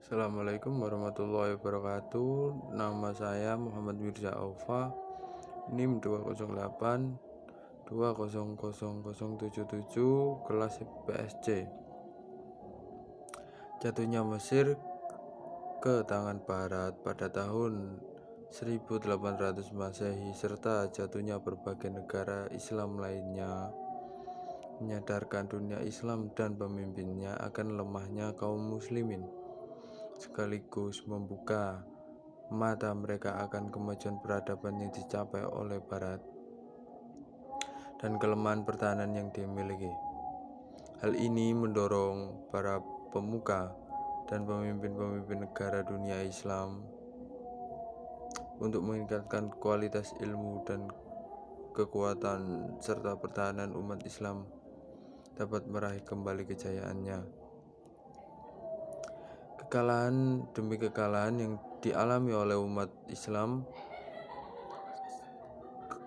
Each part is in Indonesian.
Assalamualaikum warahmatullahi wabarakatuh. Nama saya Muhammad Mirza Aufa, NIM 208 2000077, kelas PSC. Jatuhnya Mesir ke tangan Barat pada tahun 1800 Masehi serta jatuhnya berbagai negara Islam lainnya menyadarkan dunia Islam dan pemimpinnya akan lemahnya kaum muslimin, sekaligus membuka mata mereka akan kemajuan peradaban yang dicapai oleh Barat dan kelemahan pertahanan yang dimiliki. Hal ini mendorong para pemuka dan pemimpin-pemimpin negara dunia Islam untuk meningkatkan kualitas ilmu dan kekuatan serta pertahanan umat Islam dapat meraih kembali kejayaannya. Kekalahan demi kekalahan yang dialami oleh umat Islam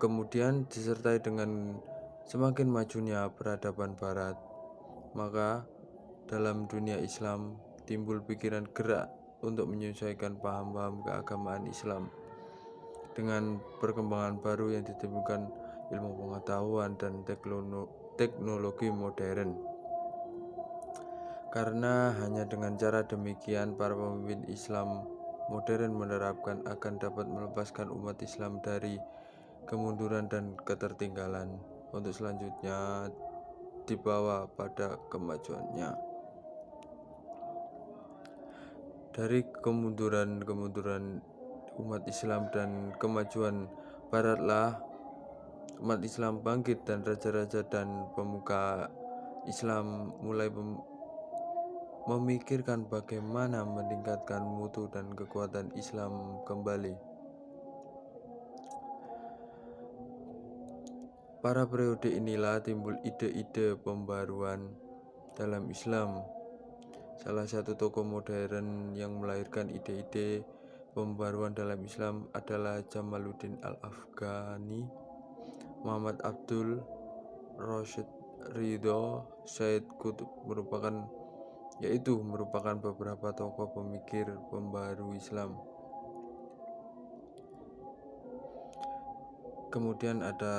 kemudian disertai dengan semakin majunya peradaban Barat, maka dalam dunia Islam timbul pikiran gerak untuk menyesuaikan paham-paham keagamaan Islam dengan perkembangan baru yang ditemukan ilmu pengetahuan dan teknologi modern. Karena hanya dengan cara demikian para pemimpin Islam modern menerapkan akan dapat melepaskan umat Islam dari kemunduran dan ketertinggalan untuk selanjutnya dibawa pada kemajuannya. Dari kemunduran umat Islam dan kemajuan Baratlah umat Islam bangkit dan raja-raja dan pemuka Islam mulai memikirkan bagaimana meningkatkan mutu dan kekuatan Islam kembali. Pada periode inilah timbul ide-ide pembaruan dalam Islam. Salah satu tokoh modern yang melahirkan ide-ide pembaruan dalam Islam adalah Jamaluddin Al-Afghani, Muhammad Abdul Rashid Ridho, Said Qutb merupakan beberapa tokoh pemikir pembaru Islam. Kemudian ada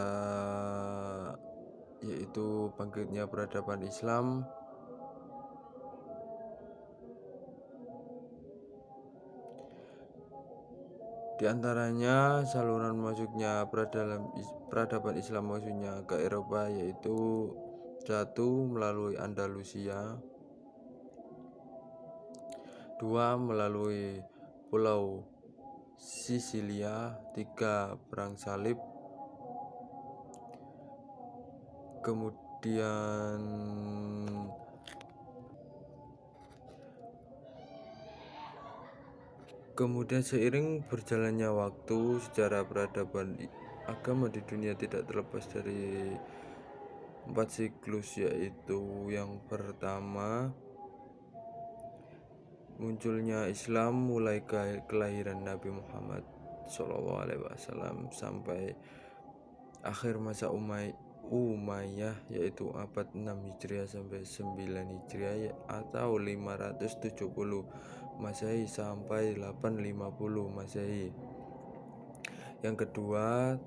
yaitu bangkitnya peradaban Islam, di antaranya saluran masuknya peradaban Islam maksudnya ke Eropa, yaitu satu melalui Andalusia, dua melalui Pulau Sisilia, tiga perang salib, Kemudian seiring berjalannya waktu, sejarah peradaban agama di dunia tidak terlepas dari 4 siklus, yaitu yang pertama munculnya Islam mulai kelahiran Nabi Muhammad SAW sampai akhir masa Umayyah, yaitu abad 6 Hijriah sampai 9 Hijriah atau 570 Masehi sampai 850 Masehi. Yang kedua,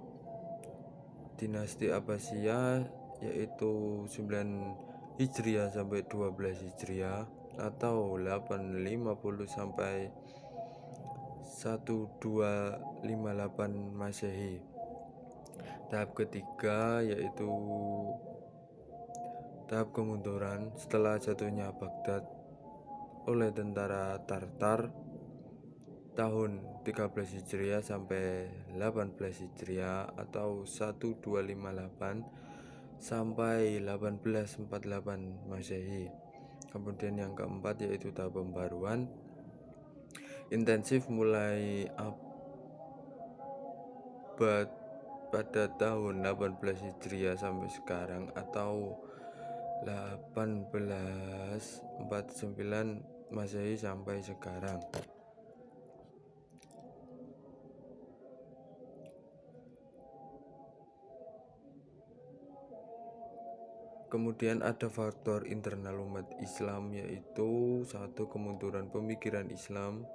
dinasti Abbasiyah, yaitu 9 Hijriah sampai 12 Hijriah atau 850 sampai 1258 Masehi. Tahap ketiga yaitu tahap kemunduran setelah jatuhnya Baghdad oleh tentara Tartar tahun 13 Hijriah sampai 18 Hijriah atau 1258 sampai 1848 Masehi. Kemudian yang keempat yaitu tahap pembaruan intensif mulai abad pada tahun 18 Hijriah sampai sekarang atau 1849 Masehi sampai sekarang. Kemudian ada faktor internal umat Islam, yaitu satu, kemunduran pemikiran Islam,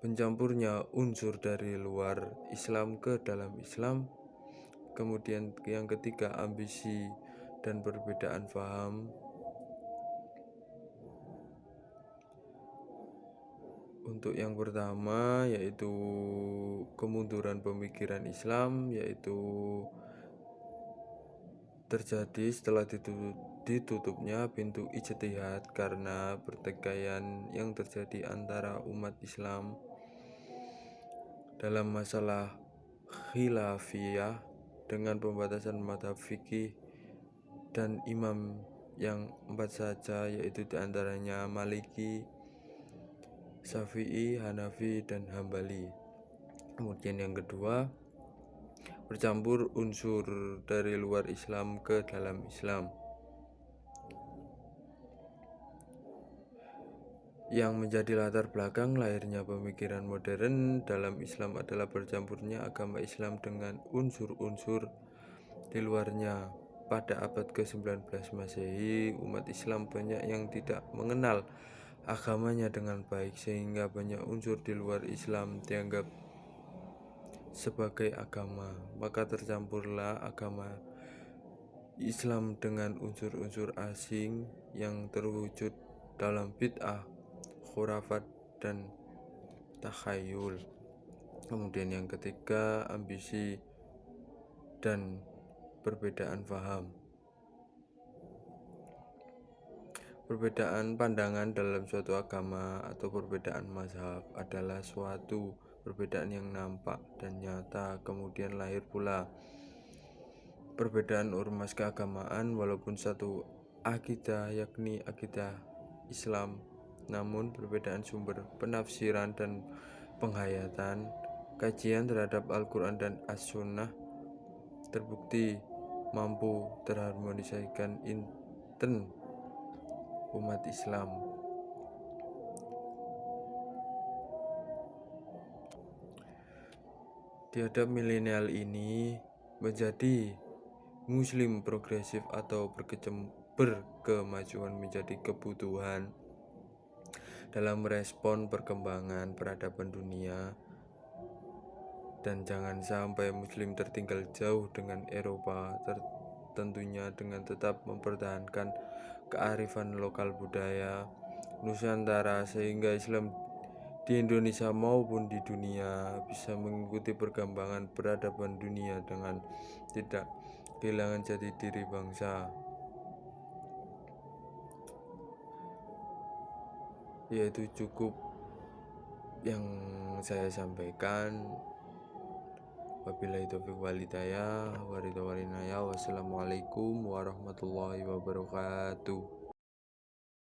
pencampurnya unsur dari luar Islam ke dalam Islam. Kemudian yang ketiga, ambisi dan perbedaan paham. Untuk yang pertama yaitu kemunduran pemikiran Islam, yaitu terjadi setelah ditutupnya pintu ijtihad karena pertikaian yang terjadi antara umat Islam dalam masalah khilafiyah dengan pembatasan mazhab fikih dan imam yang 4 saja, yaitu diantaranya Maliki, Syafi'i, Hanafi, dan Hambali. Kemudian yang kedua, bercampur unsur dari luar Islam ke dalam Islam. Yang menjadi latar belakang lahirnya pemikiran modern dalam Islam adalah bercampurnya agama Islam dengan unsur-unsur di luarnya. Pada abad ke-19 Masehi, umat Islam banyak yang tidak mengenal agamanya dengan baik, sehingga banyak unsur di luar Islam dianggap sebagai agama. Maka tercampurlah agama Islam dengan unsur-unsur asing yang terwujud dalam bid'ah, khurafat, dan takhayul. Kemudian yang ketiga, ambisi dan perbedaan paham. Perbedaan pandangan dalam suatu agama atau perbedaan mazhab adalah suatu perbedaan yang nampak dan nyata. Kemudian lahir pula perbedaan ormas keagamaan walaupun satu akidah, yakni akidah Islam, namun perbedaan sumber penafsiran dan penghayatan. Kajian terhadap Al-Quran dan As-Sunnah terbukti mampu terharmonisasikan inten umat Islam. Diadap milenial ini menjadi Muslim progresif atau berkemajuan menjadi kebutuhan dalam merespon perkembangan peradaban dunia, dan jangan sampai Muslim tertinggal jauh dengan Eropa, tentunya dengan tetap mempertahankan kearifan lokal budaya Nusantara, sehingga Islam di Indonesia maupun di dunia bisa mengikuti perkembangan peradaban dunia dengan tidak kehilangan jati diri bangsa. Yaitu cukup yang saya sampaikan. Wabillahi taufiq wal hidayah. Wassalamualaikum warahmatullahi wabarakatuh.